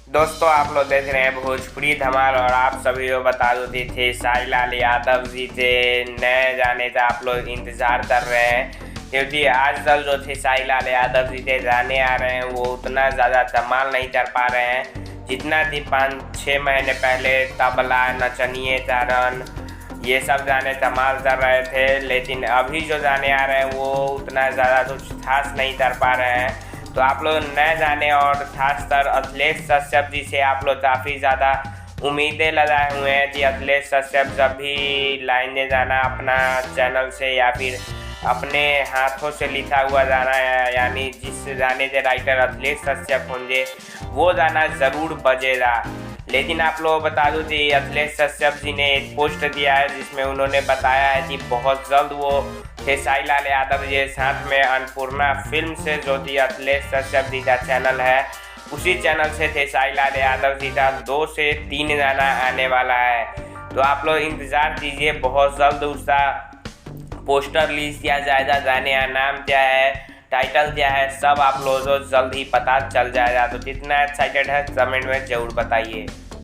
दोस्तों आप लोग देख रहे हैं भोजपुरी धमाल और आप सभी को बता दो थे साई लाल यादव जी थे नए जाने का आप लोग इंतज़ार कर रहे हैं, क्योंकि आजकल जो थे साई लाल यादव जी थे जाने आ रहे हैं वो उतना ज़्यादा धमाल नहीं कर पा रहे हैं जितना थी 5-6 महीने पहले तबला नचनिए चारण ये सब गाने धमाल कर रहे थे। लेकिन अभी जो गाने आ रहे हैं वो उतना ज़्यादा कुछ खास नहीं कर पा रहे हैं। तो आप लोग नए जाने और खासकर अखिलेश कश्यप जी से आप लोग काफ़ी ज़्यादा उम्मीदें लगाए हुए हैं कि अखिलेश कश्यप जब भी लाएंगे गाना अपना चैनल से या फिर अपने हाथों से लिखा हुआ गाना है, यानी जिस गाने के राइटर अखिलेश कश्यप होंगे वो गाना ज़रूर बजेगा। लेकिन आप लोगों को बता दूं कि अखिलेश कश्यप जी ने एक पोस्ट दिया है जिसमें उन्होंने बताया है कि बहुत जल्द वो साई लाल यादव जी साथ में अन्नपूर्णा फिल्म से जो कि अखिलेश कश्यप जी का चैनल है उसी चैनल से साई लाल यादव जी का 2 से 3 गाना आने वाला है। तो आप लोग इंतज़ार कीजिए, बहुत जल्द उसका पोस्टर रिलीज किया जाएगा, गाने का नाम क्या है, टाइटल क्या है, सब आप लोगों को जल्द ही पता चल जाएगा। तो कितना एक्साइटेड है कमेंट में ज़रूर बताइए।